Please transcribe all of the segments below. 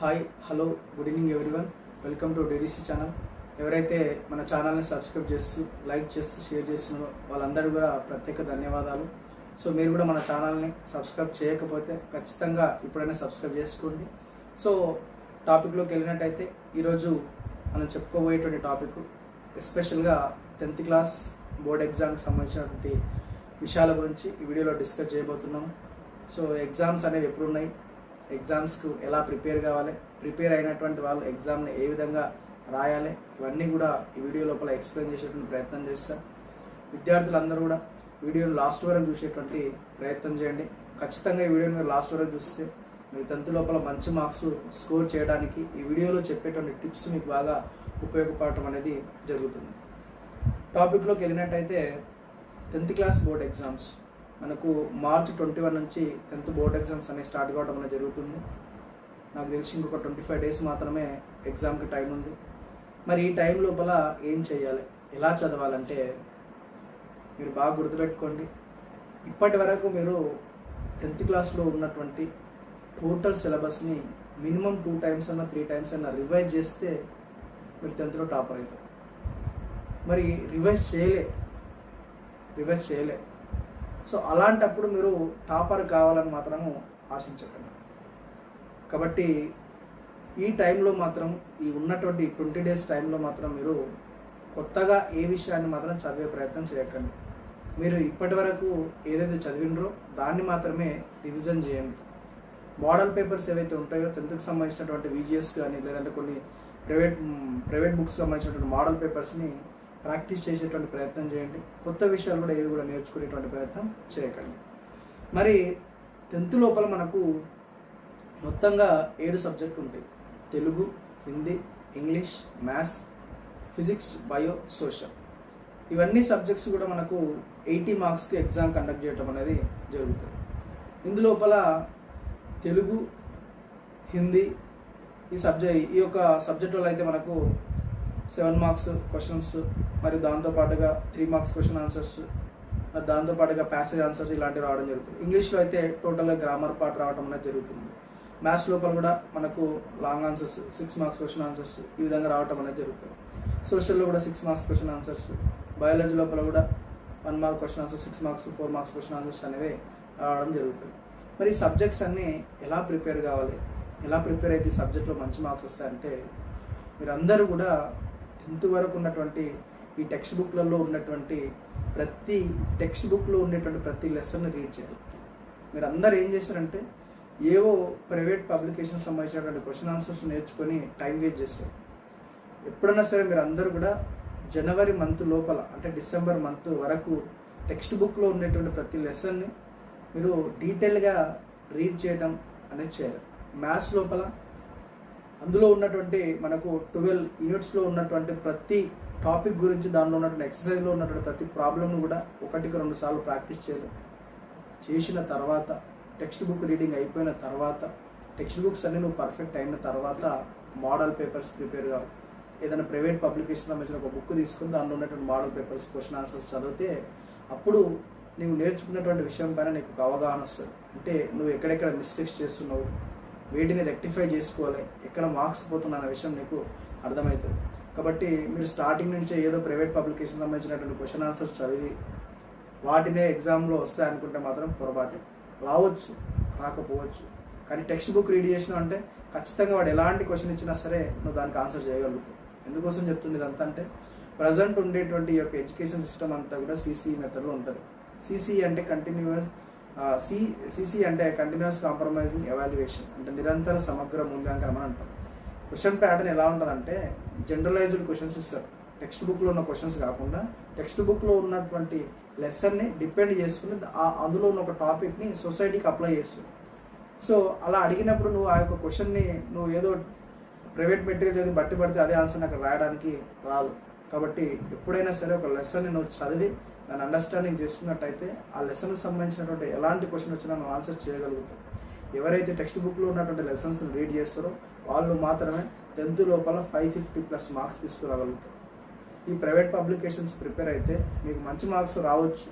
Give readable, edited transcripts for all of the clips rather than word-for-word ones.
Hi hello good evening everyone. Welcome to DDC channel. ఎవరైతే మన ఛానల్ని సబ్స్క్రైబ్ చేస్తూ లైక్ చేస్తూ షేర్ చేస్తున్నారో వాళ్ళందరూ కూడా ప్రత్యేక ధన్యవాదాలు. సో మీరు కూడా మన ఛానల్ని సబ్స్క్రైబ్ చేయకపోతే ఖచ్చితంగా ఇప్పుడైనా సబ్స్క్రైబ్ చేసుకోండి. సో టాపిక్లోకి వెళ్ళినట్టయితే ఈరోజు మనం చెప్పుకోబోయేటువంటి టాపిక్ ఎస్పెషల్గా 10th క్లాస్ బోర్డ్ ఎగ్జామ్కి సంబంధించినటువంటి విషయాల గురించి ఈ వీడియోలో డిస్కస్ చేయబోతున్నాము. సో ఎగ్జామ్స్ అనేవి ఎప్పుడున్నాయి, ఎగ్జామ్స్కు ఎలా ప్రిపేర్ కావాలి, ప్రిపేర్ అయినటువంటి వాళ్ళు ఎగ్జామ్ని ఏ విధంగా రాయాలి, ఇవన్నీ కూడా ఈ వీడియో లోపల ఎక్స్ప్లెయిన్ చేసేటువంటి ప్రయత్నం చేస్తాను. విద్యార్థులందరూ కూడా వీడియోని లాస్ట్ వరకు చూసేటువంటి ప్రయత్నం చేయండి. ఖచ్చితంగా ఈ వీడియోని మీరు లాస్ట్ వరకు చూస్తే మీరు 10th లోపల మంచి మార్క్స్ స్కోర్ చేయడానికి ఈ వీడియోలో చెప్పేటువంటి టిప్స్ మీకు బాగా ఉపయోగపడటం అనేది జరుగుతుంది. టాపిక్లోకి వెళ్ళినట్టయితే 10th క్లాస్ బోర్డ్ ఎగ్జామ్స్ మనకు March 21 నుంచి 10th బోర్డ్ ఎగ్జామ్స్ అనేవి స్టార్ట్ కావడం అనేది జరుగుతుంది. నాకు తెలిసి ఇంకొక 25 డేస్ మాత్రమే ఎగ్జామ్కి టైం ఉంది. మరి ఈ టైం లోపల ఏం చేయాలి, ఎలా చదవాలంటే మీరు బాగా గుర్తుపెట్టుకోండి. ఇప్పటి వరకు మీరు 10th క్లాస్లో ఉన్నటువంటి టోటల్ సిలబస్ని మినిమం 2 times అన్నా 3 times అన్నా రివైజ్ చేస్తే మీరు 10thలో టాపర్ అవుతారు. మరి రివైజ్ చేయలే సో అలాంటప్పుడు మీరు టాపర్ కావాలని మాత్రము ఆశించకండి. కాబట్టి ఈ టైంలో మాత్రం ఈ ఉన్నటువంటి 20 days టైంలో మాత్రం మీరు కొత్తగా ఏ విషయాన్ని మాత్రం చదివే ప్రయత్నం చేయకండి. మీరు ఇప్పటి వరకు ఏదైతే చదివినరో దాన్ని మాత్రమే రివిజన్ చేయండి. మోడల్ పేపర్స్ ఏవైతే ఉంటాయో 10thకి సంబంధించినటువంటి VGS కానీ లేదంటే కొన్ని ప్రైవేట్ బుక్స్ సంబంధించినటువంటి మోడల్ పేపర్స్ని ప్రాక్టీస్ చేసేటువంటి ప్రయత్నం చేయండి. కొత్త విషయాలు కూడా ఏవి కూడా నేర్చుకునేటువంటి ప్రయత్నం చేయకండి. మరి 10th లోపల మనకు మొత్తంగా 7 సబ్జెక్టులు ఉంటాయి. Telugu, Hindi, English, maths, physics, bio, social. ఇవన్నీ సబ్జెక్ట్స్ కూడా మనకు 80 మార్క్స్కి ఎగ్జామ్ కండక్ట్ చేయడం అనేది జరుగుతుంది. ఇందులోపల తెలుగు, హిందీ ఈ యొక్క సబ్జెక్టులో అయితే మనకు 7 మార్క్స్ క్వశ్చన్స్, మరియు దాంతోపాటుగా 3 మార్క్స్ క్వశ్చన్ ఆన్సర్స్, మరి దాంతోపాటుగా ప్యాసేజ్ ఆన్సర్స్ ఇలాంటివి రావడం జరుగుతుంది. ఇంగ్లీష్లో అయితే టోటల్గా గ్రామర్ పార్ట్ రావడం అనేది జరుగుతుంది. మ్యాథ్స్ లోపల కూడా మనకు long answers 6 marks question answers ఈ విధంగా రావడం అనేది జరుగుతుంది. సోషల్లో కూడా 6 మార్క్స్ క్వశ్చన్ ఆన్సర్స్, బయాలజీ లోపల కూడా 1 mark question answers, 6 marks 4 marks question answers అనేవి రావడం జరుగుతుంది. మరి ఈ సబ్జెక్ట్స్ అన్నీ ఎలా ప్రిపేర్ కావాలి, ఎలా ప్రిపేర్ అయితే ఈ సబ్జెక్ట్లో మంచి మార్క్స్ వస్తాయంటే మీరందరూ కూడా 10th వరకు ఉన్నటువంటి ఈ టెక్స్ట్ బుక్లలో ఉన్నటువంటి ప్రతి టెక్స్ట్ బుక్లో ఉండేటువంటి ప్రతి లెసన్ని రీడ్ చేయాలి. మీరు అందరు ఏం చేశారంటే ఏవో ప్రైవేట్ పబ్లికేషన్ సంబంధించినటువంటి క్వశ్చన్ ఆన్సర్స్ నేర్చుకొని టైం వేస్ట్ చేస్తారు. ఎప్పుడైనా సరే మీరు అందరూ కూడా జనవరి మంత్ లోపల అంటే డిసెంబర్ మంత్ వరకు టెక్స్ట్ బుక్లో ఉండేటువంటి ప్రతి లెసన్ని మీరు డీటెయిల్గా రీడ్ చేయడం అనేది చేయాలి. మ్యాథ్స్ లోపల అందులో ఉన్నటువంటి మనకు 12 యూనిట్స్లో ఉన్నటువంటి ప్రతి టాపిక్ గురించి దానిలో ఉన్నటువంటి ఎక్సర్సైజ్లో ఉన్నటువంటి ప్రతి ప్రాబ్లమ్ను కూడా 1కి 2 సార్లు ప్రాక్టీస్ చేయాలి. చేసిన తర్వాత టెక్స్ట్ బుక్ రీడింగ్ అయిపోయిన తర్వాత టెక్స్ట్ బుక్స్ అన్నీ నువ్వు పర్ఫెక్ట్ అయిన తర్వాత మోడల్ పేపర్స్ ప్రిపేర్ కావాలి. ఏదైనా ప్రైవేట్ పబ్లికేషన్ సంబంధించిన ఒక బుక్ తీసుకుని దానిలో ఉన్నటువంటి మోడల్ పేపర్స్ క్వశ్చన్ ఆన్సర్స్ చదివితే అప్పుడు నువ్వు నేర్చుకున్నటువంటి విషయం పైన నీకు ఒక అవగాహన వస్తుంది. అంటే నువ్వు ఎక్కడెక్కడ మిస్టేక్స్ చేస్తున్నావు, వీటిని రెక్టిఫై చేసుకోవాలి, ఎక్కడ మార్క్స్ పోతున్నా అనే విషయం నీకు అర్థమవుతుంది. కాబట్టి మీరు స్టార్టింగ్ నుంచే ఏదో ప్రైవేట్ పబ్లికేషన్ సంబంధించినటువంటి క్వశ్చన్ ఆన్సర్స్ చదివి వాటినే ఎగ్జామ్లో వస్తాయి అనుకుంటే మాత్రం పొరపాటు. రావచ్చు, రాకపోవచ్చు, కానీ టెక్స్ట్ బుక్ రీడ్ చేసినావు అంటే ఖచ్చితంగా వాడు ఎలాంటి క్వశ్చన్ ఇచ్చినా సరే నువ్వు దానికి ఆన్సర్ చేయగలుగుతావు. ఎందుకోసం చెప్తుంది ఇదంతా అంటే ప్రజెంట్ ఉండేటువంటి ఈ యొక్క ఎడ్యుకేషన్ సిస్టమ్ అంతా కూడా CCE మెథడ్లో ఉంటుంది. CCE అంటే CC అంటే కంటిన్యూస్ కాంప్రమైజింగ్ ఎవాల్యుయేషన్, అంటే నిరంతర సమగ్ర మూల్యాంకనం అని అంటాం. క్వశ్చన్ ప్యాటర్న్ ఎలా ఉంటుందంటే జనరలైజ్డ్ క్వశ్చన్స్ ఇస్తారు. టెక్స్ట్ బుక్లో ఉన్న క్వశ్చన్స్ కాకుండా టెక్స్ట్ బుక్లో ఉన్నటువంటి లెసన్ని డిపెండ్ చేసుకుని అందులో ఉన్న ఒక టాపిక్ని సొసైటీకి అప్లై చేస్తుంది. సో అలా అడిగినప్పుడు నువ్వు ఆ యొక్క క్వశ్చన్ని నువ్వు ఏదో ప్రైవేట్ మెటీరియల్ ఏది బట్టి పడితే అదే ఆన్సర్ని అక్కడ రాయడానికి రాదు. కాబట్టి ఎప్పుడైనా సరే ఒక లెసన్ని నువ్వు చదివి దాన్ని అండర్స్టాండింగ్ చేసుకున్నట్టయితే ఆ లెసన్కి సంబంధించినటువంటి ఎలాంటి క్వశ్చన్ వచ్చినా నువ్వు ఆన్సర్ చేయగలుగుతావు. ఎవరైతే టెక్స్ట్ బుక్లో ఉన్నటువంటి లెసన్స్ని రీడ్ చేస్తారో వాళ్ళు మాత్రమే 10th లోపల 550+ మార్క్స్ తీసుకురాగలుగుతారు. ఈ ప్రైవేట్ పబ్లికేషన్స్ ప్రిపేర్ అయితే మీకు మంచి మార్క్స్ రావచ్చు,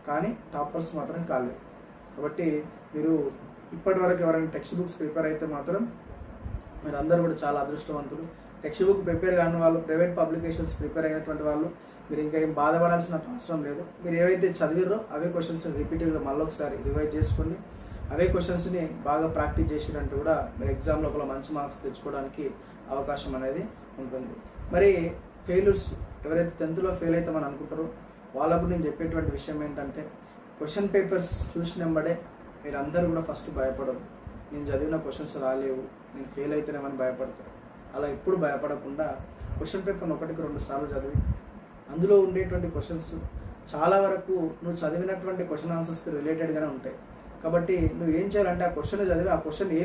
కానీ టాపర్స్ మాత్రం కాలేదు. కాబట్టి మీరు ఇప్పటి వరకు ఎవరైనా టెక్స్ట్ బుక్స్ ప్రిపేర్ అయితే మాత్రం మీరు అందరూ కూడా చాలా అదృష్టవంతులు. టెక్స్ట్ బుక్ ప్రిపేర్ కాని వాళ్ళు, ప్రైవేట్ పబ్లికేషన్స్ ప్రిపేర్ అయినటువంటి వాళ్ళు మీరు ఇంకా ఏం బాధపడాల్సిన అవసరం లేదు. మీరు ఏవైతే చదివిరో అవే క్వశ్చన్స్ రిపీటెడ్గా మళ్ళీ ఒకసారి రివైజ్ చేసుకోండి. అవే క్వశ్చన్స్ని బాగా ప్రాక్టీస్ చేసినట్టు కూడా మీరు ఎగ్జామ్ లోపల మంచి మార్క్స్ తెచ్చుకోవడానికి అవకాశం అనేది ఉంటుంది. మరి ఫెయిల్యూర్స్ ఎవరైతే 10th ఫెయిల్ అవుతామని అనుకుంటారో వాళ్ళకు నేను చెప్పేటువంటి విషయం ఏంటంటే, క్వశ్చన్ పేపర్స్ చూసినప్పుడే మీరు అందరూ కూడా ఫస్ట్ భయపడద్దు. నేను చదివిన క్వశ్చన్స్ రాలేవు, నేను ఫెయిల్ అవుతానేమని భయపడతారు. అలా ఎప్పుడు భయపడకుండా క్వశ్చన్ పేపర్ని 1కి 2 సార్లు చదివి అందులో ఉండేటువంటి క్వశ్చన్స్ చాలా వరకు నువ్వు చదివినటువంటి క్వశ్చన్ ఆన్సర్స్కి రిలేటెడ్గానే ఉంటాయి. కాబట్టి నువ్వు ఏం చేయాలంటే ఆ క్వశ్చన్ చదివి ఆ క్వశ్చన్ ఏ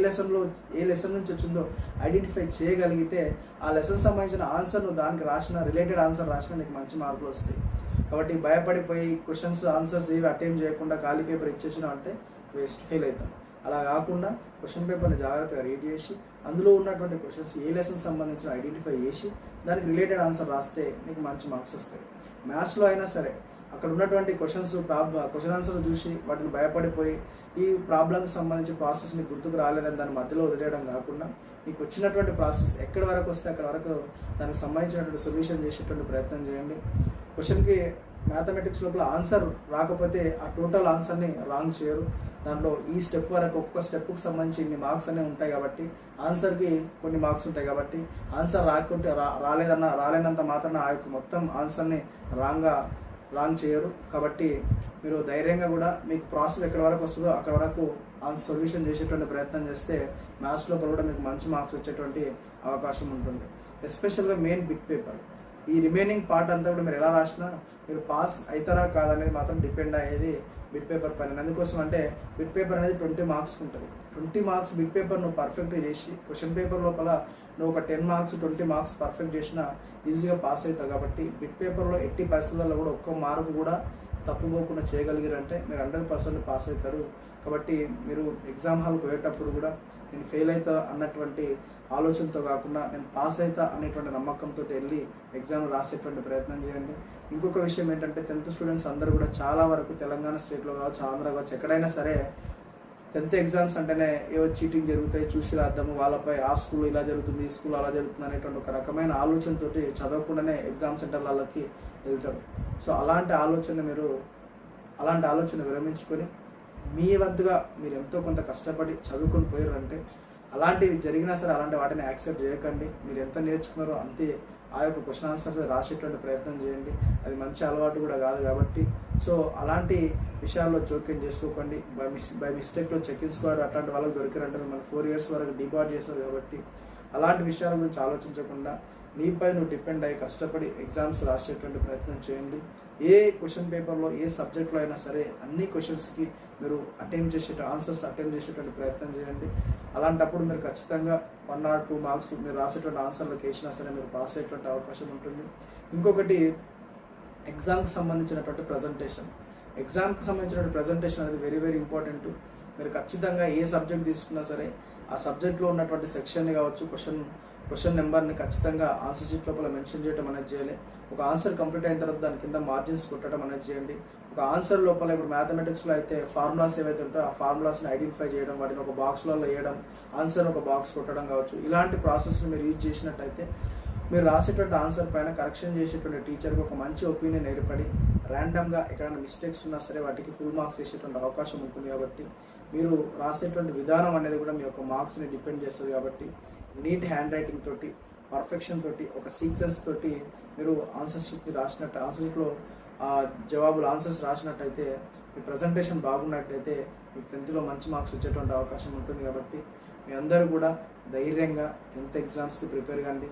లెసన్ నుంచి వచ్చిందో ఐడెంటిఫై చేయగలిగితే ఆ లెసన్ సంబంధించిన ఆన్సర్ నువ్వు దానికి రిలేటెడ్ ఆన్సర్ రాసినా నీకు మంచి మార్కులు వస్తాయి. కాబట్టి భయపడిపోయి క్వశ్చన్స్ ఆన్సర్స్ ఏవి అటెంప్ట్ చేయకుండా ఖాళీ పేపర్ ఇచ్చేసినావు అంటే వేస్ట్, ఫెయిల్ అవుతాం. అలా కాకుండా క్వశ్చన్ పేపర్ని జాగ్రత్తగా రీడ్ చేసి అందులో ఉన్నటువంటి క్వశ్చన్స్ ఏ లెసన్ సంబంధించిన ఐడెంటిఫై చేసి దానికి రిలేటెడ్ ఆన్సర్ రాస్తే నీకు మంచి మార్క్స్ వస్తాయి. మ్యాథ్స్లో అయినా సరే అక్కడ ఉన్నటువంటి క్వశ్చన్ ఆన్సర్ చూసి వాటిని భయపడిపోయి ఈ ప్రాబ్లంకి సంబంధించి ప్రాసెస్ని గుర్తుకు రాలేదని దాని మధ్యలో వదిలేయడం కాకుండా నీకు వచ్చినటువంటి ప్రాసెస్ ఎక్కడి వరకు వస్తే అక్కడ వరకు దానికి సంబంధించినటువంటి సొల్యూషన్ చేసేటువంటి ప్రయత్నం చేయండి. క్వశ్చన్కి మ్యాథమెటిక్స్ లోపల ఆన్సర్ రాకపోతే ఆ టోటల్ ఆన్సర్ని రాంగ్ చేయరు. దాంట్లో ఈ స్టెప్ వరకు ఒక్కొక్క స్టెప్కి సంబంధించి ఇన్ని మార్క్స్ అనేవి ఉంటాయి కాబట్టి ఆన్సర్కి కొన్ని మార్క్స్ ఉంటాయి కాబట్టి ఆన్సర్ రాలేనంత మాత్రాన ఆ యొక్క మొత్తం ఆన్సర్ని రాంగ్ చేయరు. కాబట్టి మీరు ధైర్యంగా కూడా మీకు ప్రాసెస్ ఎక్కడి వరకు వస్తుందో అక్కడ వరకు ఆన్సర్ సొల్యూషన్ చేసేటువంటి ప్రయత్నం చేస్తే మ్యాథ్స్ లోపల కూడా మీకు మంచి మార్క్స్ వచ్చేటువంటి అవకాశం ఉంటుంది. ఎస్పెషల్గా మెయిన్ బిట్ పేపర్, ఈ రిమైనింగ్ పార్ట్ అంతా కూడా మీరు ఎలా రాసినా మీరు పాస్ అవుతారా కాదనేది మాత్రం డిపెండ్ అయ్యేది బిట్ పేపర్ పైన. అందుకోసం అంటే బిట్ పేపర్ అనేది 20 మార్క్స్ ఉంటుంది. 20 మార్క్స్ బిట్ పేపర్ నువ్వు పర్ఫెక్ట్గా చేసి క్వశ్చన్ పేపర్ లోపల నువ్వు ఒక 10 మార్క్స్ 20 మార్క్స్ పర్ఫెక్ట్ చేసినా ఈజీగా పాస్ అవుతావు. కాబట్టి బిట్ పేపర్లో ఎట్టి పరిస్థితులలో కూడా ఒక్క మార్కు కూడా తప్పుపోకుండా చేయగలిగారంటే మీరు 100% పాస్ అవుతారు. కాబట్టి మీరు ఎగ్జామ్ హాల్కి పోయేటప్పుడు కూడా నేను ఫెయిల్ అవుతా అన్నటువంటి ఆలోచనతో కాకుండా నేను పాస్ అవుతా అనేటువంటి నమ్మకంతో వెళ్ళి ఎగ్జామ్ రాసేటువంటి ప్రయత్నం చేయండి. ఇంకొక విషయం ఏంటంటే 10th స్టూడెంట్స్ అందరూ కూడా చాలా వరకు తెలంగాణ స్టేట్లో కావచ్చు, ఆంధ్ర కావచ్చు, ఎక్కడైనా సరే 10th ఎగ్జామ్స్ అంటేనే ఏవో చీటింగ్ జరుగుతాయి చూసి రాద్దాము, వాళ్ళపై ఆ స్కూల్ ఇలా జరుగుతుంది ఈ స్కూల్ అలా జరుగుతుంది అనేటువంటి ఒక రకమైన ఆలోచనతో చదవకుండానే ఎగ్జామ్ సెంటర్లకి వెళ్తారు. సో అలాంటి ఆలోచన విరమించుకొని మీ వద్దగా మీరు ఎంతో కొంత కష్టపడి చదువుకొని పోయారంటే అలాంటివి జరిగినా సరే అలాంటి వాటిని యాక్సెప్ట్ చేయకండి. మీరు ఎంత నేర్చుకున్నారో అంతే ఆ యొక్క క్వశ్చన్ ఆన్సర్ రాసేటువంటి ప్రయత్నం చేయండి. అది మంచి అలవాటు కూడా కాదు కాబట్టి సో అలాంటి విషయాల్లో జోక్యం చేసుకోకండి. బై మిస్టేక్లో చెక్-ఇన్ స్క్వాడ్ అట్లాంటి వాళ్ళకి దొరికారంటే మిమ్మల్ని 4 years వరకు డిపార్ట్ చేస్తారు. కాబట్టి అలాంటి విషయాల గురించి ఆలోచించకుండా నీపై నువ్వు డిపెండ్ అయ్యి కష్టపడి ఎగ్జామ్స్ రాసేటువంటి ప్రయత్నం చేయండి. ఏ క్వశ్చన్ పేపర్లో ఏ సబ్జెక్ట్లో అయినా సరే అన్ని క్వశ్చన్స్కి మీరు ఆన్సర్స్ అటెంప్ట్ చేసేటువంటి ప్రయత్నం చేయండి. అలాంటప్పుడు మీరు ఖచ్చితంగా 1 or 2 మార్క్స్ మీరు రాసేటువంటి ఆన్సర్లకు వేసినా సరే మీరు పాస్ అయ్యేటువంటి అవకాశం ఉంటుంది. ఇంకొకటి ఎగ్జామ్కి సంబంధించినటువంటి ప్రజెంటేషన్ అనేది వెరీ వెరీ ఇంపార్టెంట్. మీరు ఖచ్చితంగా ఏ సబ్జెక్ట్ తీసుకున్నా సరే ఆ సబ్జెక్ట్లో ఉన్నటువంటి సెక్షన్ని కావచ్చు, క్వశ్చన్ నెంబర్ని ఖచ్చితంగా ఆన్సర్ షీట్ లోపల మెన్షన్ చేయడం అనేది చేయాలి. ఒక ఆన్సర్ కంప్లీట్ అయిన తర్వాత దాని కింద మార్జిన్స్ కొట్టడం అనేది చేయండి. ఒక ఆన్సర్ లోపల ఇప్పుడు మ్యాథమెటిక్స్లో అయితే ఫార్ములాస్ ఏవైతే ఉంటాయో ఆ ఫార్ములాస్ని ఐడెంటిఫై చేయడం, వాటిని ఒక బాక్స్లో వేయడం, ఆన్సర్ ఒక బాక్స్ కొట్టడం కావచ్చు. ఇలాంటి ప్రాసెస్ని మీరు యూజ్ చేసినట్టయితే మీరు రాసేటువంటి ఆన్సర్ పైన కరెక్షన్ చేసేటువంటి టీచర్కి ఒక మంచి ఒపీనియన్ ఏర్పడి ర్యాండమ్గా ఎక్కడైనా మిస్టేక్స్ ఉన్నా సరే వాటికి ఫుల్ మార్క్స్ వేసేటువంటి అవకాశం ఉంటుంది. కాబట్టి మీరు రాసేటువంటి విధానం అనేది కూడా మీ యొక్క మార్క్స్ని డిపెండ్ చేస్తుంది. కాబట్టి నీట్ హ్యాండ్ రైటింగ్ తోటి, పర్ఫెక్షన్ తోటి, ఒక సీక్వెన్స్ తోటి మీరు ఆన్సర్ షీట్ని రాసినట్టు ఆన్సర్ షీట్లో ఆన్సర్స్ రాసినట్టయితే మీ ప్రజెంటేషన్ బాగున్నట్టయితే మీకు 10th మంచి మార్క్స్ వచ్చేటువంటి అవకాశం ఉంటుంది. కాబట్టి మీ అందరూ కూడా ధైర్యంగా 10th ఎగ్జామ్స్కి ప్రిపేర్ కండి.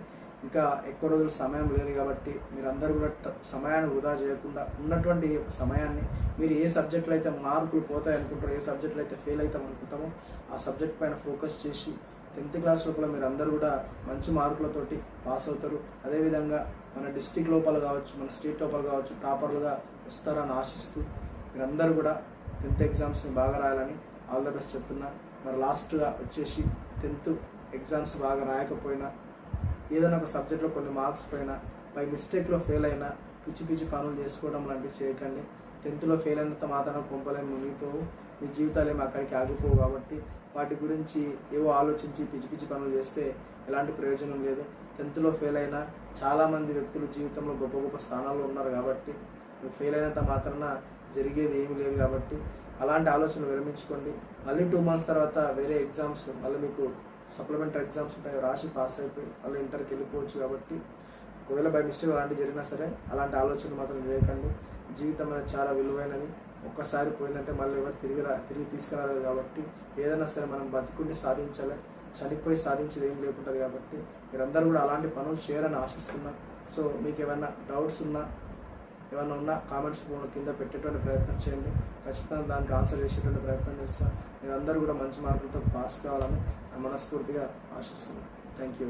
ఇంకా ఎక్కువ రోజులు సమయం లేదు కాబట్టి మీరందరూ కూడా సమయాన్ని వృధా చేయకుండా ఉన్నటువంటి సమయాన్ని మీరు ఏ సబ్జెక్టులో అయితే మార్కులు పోతాయి అనుకుంటారో, ఏ సబ్జెక్టులో అయితే ఫెయిల్ అవుతాం అనుకుంటామో ఆ సబ్జెక్ట్ పైన ఫోకస్ చేసి 10th క్లాస్ లోపల మీరు అందరూ కూడా మంచి మార్కులతోటి పాస్ అవుతారు. అదేవిధంగా మన డిస్ట్రిక్ట్ లోపల కావచ్చు, మన స్టేట్ లోపల కావచ్చు టాపర్లుగా వస్తారని ఆశిస్తూ మీరందరూ కూడా 10th ఎగ్జామ్స్ని బాగా రాయాలని ఆల్ ద బెస్ట్ చెప్తున్నా. మరి లాస్ట్గా వచ్చేసి 10th ఎగ్జామ్స్ బాగా రాయకపోయినా ఏదైనా ఒక సబ్జెక్ట్లో కొన్ని మార్క్స్ పైన బై మిస్టేక్లో ఫెయిల్ అయినా పిచ్చి పనులు చేసుకోవడం లాంటివి చేయకండి. 10th ఫెయిల్ అయినంత మాత్రం కొంపలేము మునిగిపోవు, మీ జీవితాలు ఏమి అక్కడికి ఆగిపోవు. కాబట్టి వాటి గురించి ఏవో ఆలోచించి పిచ్చి పనులు చేస్తే ఎలాంటి ప్రయోజనం లేదు. 10th ఫెయిల్ అయినా చాలామంది వ్యక్తులు జీవితంలో గొప్ప గొప్ప స్థానాల్లో ఉన్నారు కాబట్టి నువ్వు ఫెయిల్ అయినంత మాత్రాన జరిగేది ఏమీ లేదు. కాబట్టి అలాంటి ఆలోచన విరమించుకోండి. మళ్ళీ 2 months తర్వాత వేరే ఎగ్జామ్స్ మళ్ళీ మీకు సప్లిమెంటరీ ఎగ్జామ్స్ ఉంటాయి, రాసి పాస్ అయిపోయి మళ్ళీ ఇంటర్కి వెళ్ళిపోవచ్చు. కాబట్టి ఒకవేళ బై మిస్టేక్ అలాంటివి జరిగినా సరే అలాంటి ఆలోచన మాత్రం చేయకండి. జీవితం అనేది చాలా విలువైనది. ఒక్కసారి పోయిందంటే మళ్ళీ ఎవరు తిరిగి తీసుకురాలేదు. కాబట్టి ఏదైనా సరే మనం బతికుండి సాధించాలి, చనిపోయి సాధించేది ఏం లేకుంటుంది. కాబట్టి మీరందరూ కూడా అలాంటి పనులు చేయాలని ఆశిస్తున్నా. సో మీకు ఏమైనా డౌట్స్ ఉన్నా కామెంట్స్ కింద పెట్టేటువంటి ప్రయత్నం చేయండి. ఖచ్చితంగా దానికి ఆన్సర్ చేసేటువంటి ప్రయత్నం చేస్తాను. మీరందరూ కూడా మంచి మార్కులతో పాస్ కావాలని మనస్ఫూర్తిగా ఆశిస్తున్నాను. Thank you.